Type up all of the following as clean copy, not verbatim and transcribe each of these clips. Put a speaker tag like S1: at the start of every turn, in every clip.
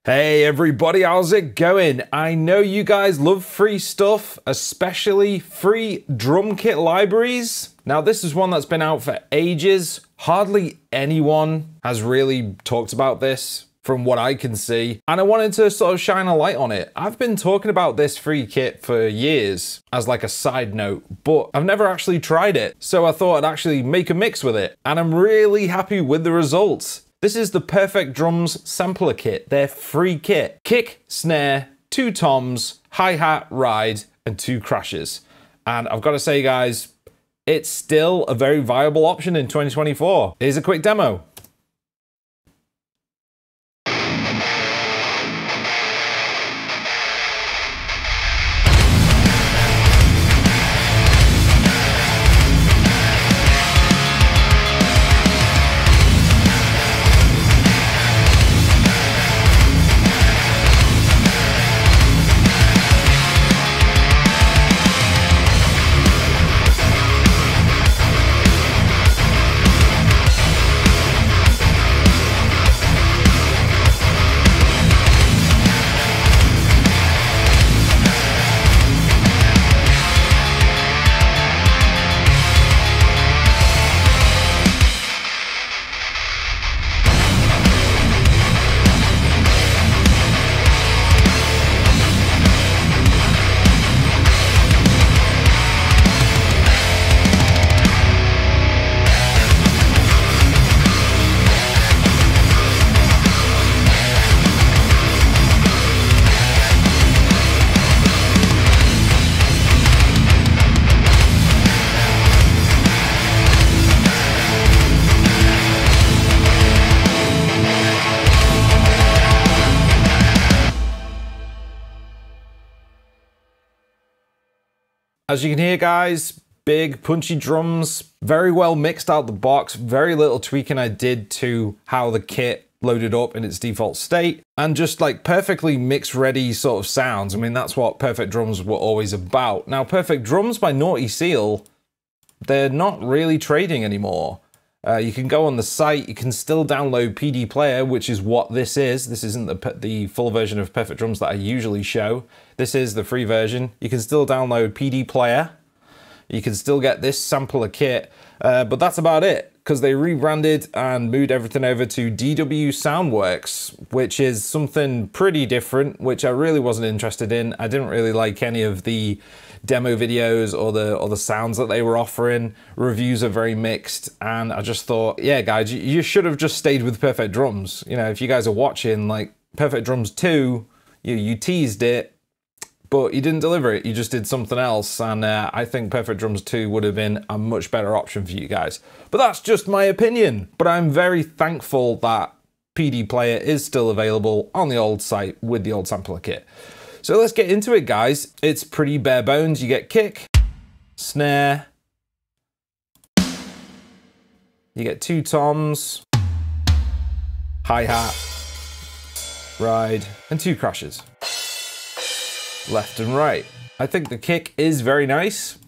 S1: Hey everybody, how's it going? I know you guys love free stuff, especially free drum kit libraries. Now this is one that's been out for ages. Hardly anyone has really talked about this from what I can see, and I wanted to sort of shine a light on it. I've been talking about this free kit for years as like a side note, but I've never actually tried it. So I thought I'd actually make a mix with it, and I'm really happy with the results. This is the Perfect Drums sampler kit, their free kit. Kick, snare, 2 toms, hi-hat, ride, and 2 crashes. And I've got to say guys, it's still a very viable option in 2024. Here's a quick demo. As you can hear guys, big punchy drums, very well mixed out the box, very little tweaking I did to how the kit loaded up in its default state, and just like perfectly mix ready sort of sounds. I mean, that's what Perfect Drums were always about. Now Perfect Drums by Naughty Seal, they're not really trading anymore. You can go on the site, you can still download PD Player, which is what this is. This isn't the full version of Perfect Drums that I usually show. This is the free version. You can still download PD Player. You can still get this sampler kit, but that's about it, because they rebranded and moved everything over to DW Soundworks, which is something pretty different, which I really wasn't interested in. I didn't really like any of the demo videos or the sounds that they were offering. Reviews are very mixed, and I just thought, yeah guys, you should have just stayed with Perfect Drums. You know, if you guys are watching, like Perfect Drums 2, you teased it, but you didn't deliver it, you just did something else, and I think Perfect Drums 2 would have been a much better option for you guys. But that's just my opinion. But I'm very thankful that PD Player is still available on the old site with the old sampler kit. So let's get into it guys. It's pretty bare bones. You get kick, snare, you get 2 toms, hi-hat, ride, and 2 crashes. Left and right. I think the kick is very nice.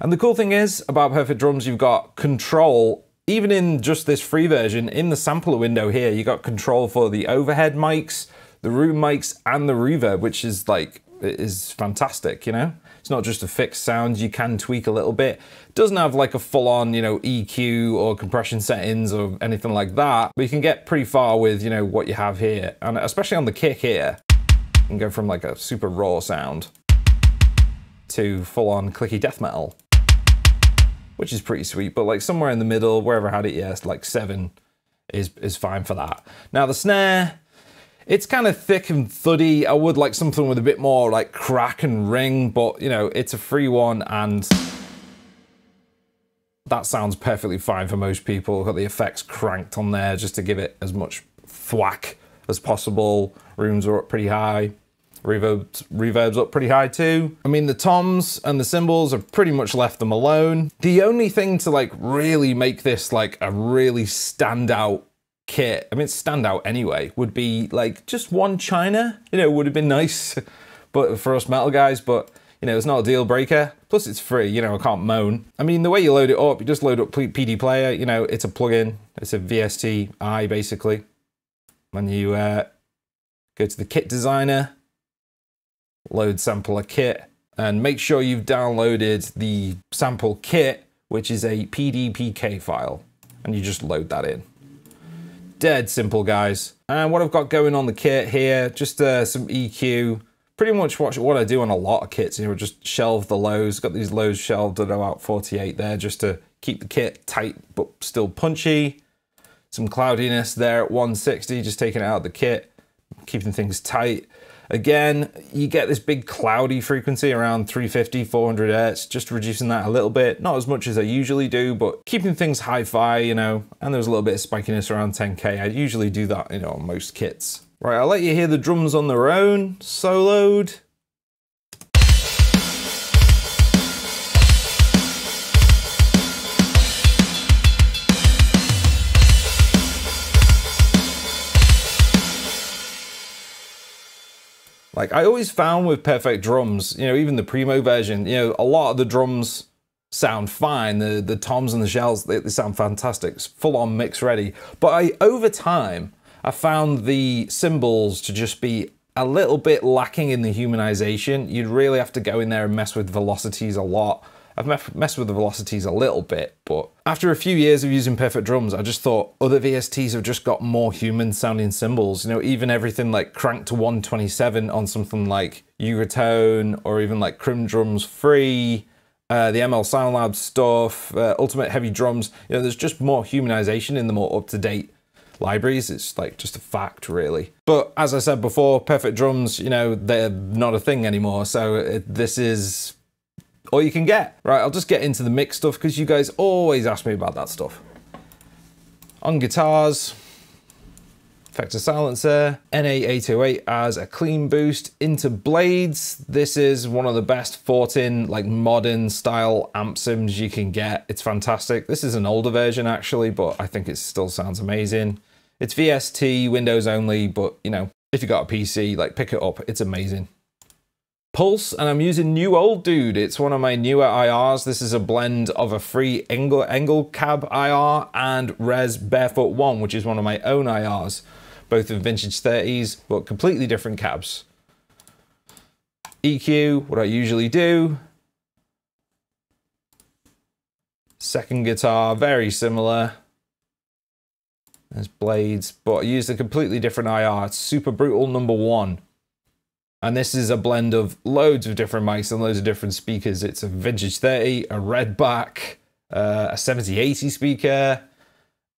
S1: And the cool thing is about Perfect Drums, you've got control, even in just this free version, in the sampler window here, you got control for the overhead mics, the room mics, and the reverb, which is like, it is fantastic, you know? It's not just a fixed sound, you can tweak a little bit. It doesn't have like a full-on, you know, EQ or compression settings or anything like that, but you can get pretty far with, you know, what you have here. And especially on the kick here, you can go from like a super raw sound to full-on clicky death metal, which is pretty sweet. But like somewhere in the middle, wherever I had it, yes, like 7 is fine for that. Now the snare, it's kind of thick and thuddy. I would like something with a bit more like crack and ring, but you know, it's a free one and that sounds perfectly fine for most people. Got the effects cranked on there just to give it as much thwack as possible. Rooms are up pretty high. Reverb's up pretty high too. I mean, the toms and the cymbals have pretty much left them alone. The only thing to like really make this like a really standout kit, I mean, it's standout anyway, would be like just one China, you know, would have been nice but for us metal guys, but you know, it's not a deal breaker. Plus it's free, you know, I can't moan. I mean, the way you load it up, you just load up PD Player, you know, it's a plugin, it's a VST-I basically. And you go to the kit designer, load sampler kit, and make sure you've downloaded the sample kit, which is a PDPK file, and you just load that in. Dead simple, guys. And what I've got going on the kit here, just some EQ, pretty much what I do on a lot of kits, you know, just shelve the lows. Got these lows shelved at about 48 there, just to keep the kit tight but still punchy. Some cloudiness there at 160, just taking it out of the kit, keeping things tight. Again, you get this big cloudy frequency around 350, 400 Hertz, just reducing that a little bit. Not as much as I usually do, but keeping things hi-fi, you know, and there's a little bit of spikiness around 10K. I usually do that, you know, on most kits. Right, I'll let you hear the drums on their own, soloed. Like, I always found with Perfect drums, you know, even the Primo version, you know, a lot of the drums sound fine. The toms and the shells, they sound fantastic. It's full on mix ready. But over time, I found the cymbals to just be a little bit lacking in the humanization. You'd really have to go in there and mess with velocities a lot. I've messed with the velocities a little bit, but after a few years of using Perfect drums, I just thought other VSTs have just got more human sounding cymbals. You know, even everything like cranked to 127 on something like Euratone, or even like Crim Drums Free, the ML Sound Lab stuff, Ultimate Heavy Drums. You know, there's just more humanization in the more up-to-date libraries. It's like just a fact, really. But as I said before, Perfect drums, you know, they're not a thing anymore. So this is all you can get. Right, I'll just get into the mix stuff because you guys always ask me about that stuff. On guitars, Effector Silencer, NA808 as a clean boost. Into blades, this is one of the best fought-in, like modern style amp sims you can get. It's fantastic. This is an older version actually, but I think it still sounds amazing. It's VST, Windows only, but you know, if you got a PC, like pick it up, it's amazing. Pulse, and I'm using New Old Dude. It's one of my newer IRs. This is a blend of a free Engel Cab IR and Res Barefoot 1, which is one of my own IRs. Both in vintage 30s, but completely different cabs. EQ, what I usually do. Second guitar, very similar. There's blades, but I used a completely different IR. It's Super Brutal #1. And this is a blend of loads of different mics and loads of different speakers. It's a vintage 30, a Redback, a 7080 speaker,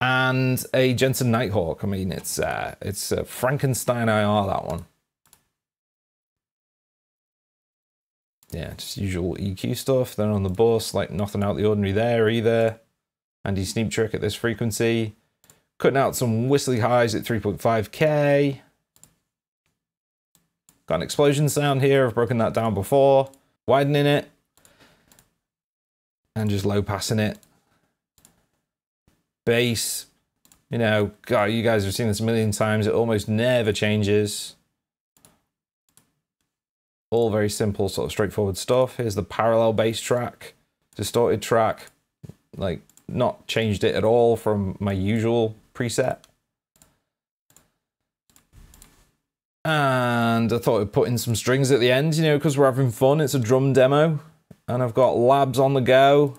S1: and a Jensen Nighthawk. I mean, it's a Frankenstein IR, that one. Yeah, just usual EQ stuff. Then on the bus, like nothing out the ordinary there either. Andy Sneap Trick at this frequency. Cutting out some whistly highs at 3.5K. Got an explosion sound here. I've broken that down before. Widening it. And just low passing it. Bass. You know, God, you guys have seen this a million times. It almost never changes. All very simple, sort of straightforward stuff. Here's the parallel bass track. Distorted track. Like, not changed it at all from my usual preset. And I thought I'd put in some strings at the end, you know, because we're having fun. It's a drum demo. And I've got labs on the go.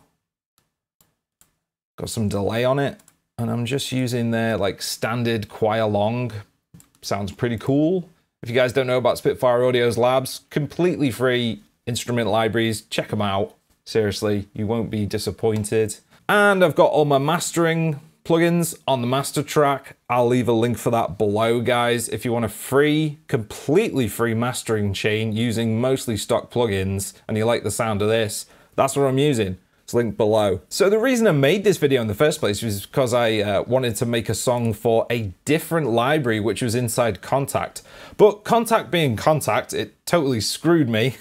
S1: Got some delay on it. And I'm just using their like standard choir long. Sounds pretty cool. If you guys don't know about Spitfire Audio's labs, completely free instrument libraries. Check them out. Seriously, you won't be disappointed. And I've got all my mastering plugins on the master track. I'll leave a link for that below, guys. If you want a free, completely free mastering chain using mostly stock plugins and you like the sound of this, that's what I'm using. It's linked below. So the reason I made this video in the first place was because I wanted to make a song for a different library, which was inside Kontakt. But Kontakt being Kontakt, it totally screwed me.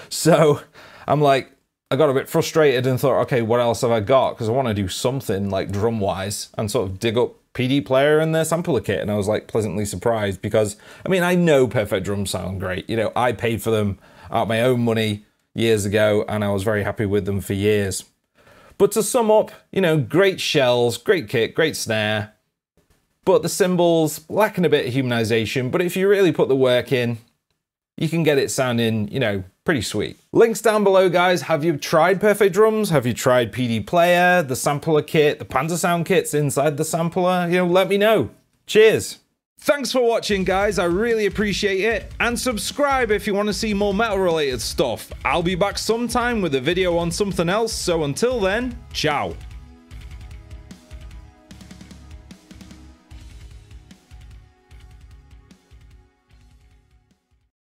S1: So I'm like, I got a bit frustrated and thought, okay, what else have I got? Because I want to do something like drum-wise and sort of dig up PD Player and their sampler kit. And I was like pleasantly surprised because, I mean, I know Perfect drums sound great. You know, I paid for them out of my own money years ago and I was very happy with them for years. But to sum up, you know, great shells, great kit, great snare. but the cymbals lacking a bit of humanization. But if you really put the work in, you can get it sounding, you know, pretty sweet. Links down below, guys. Have you tried Perfect Drums? Have you tried PD Player, the sampler kit, the Panzer Sound kits inside the sampler? You know, let me know. Cheers. Thanks for watching, guys. I really appreciate it. And subscribe if you want to see more metal related stuff. I'll be back sometime with a video on something else. So until then, ciao.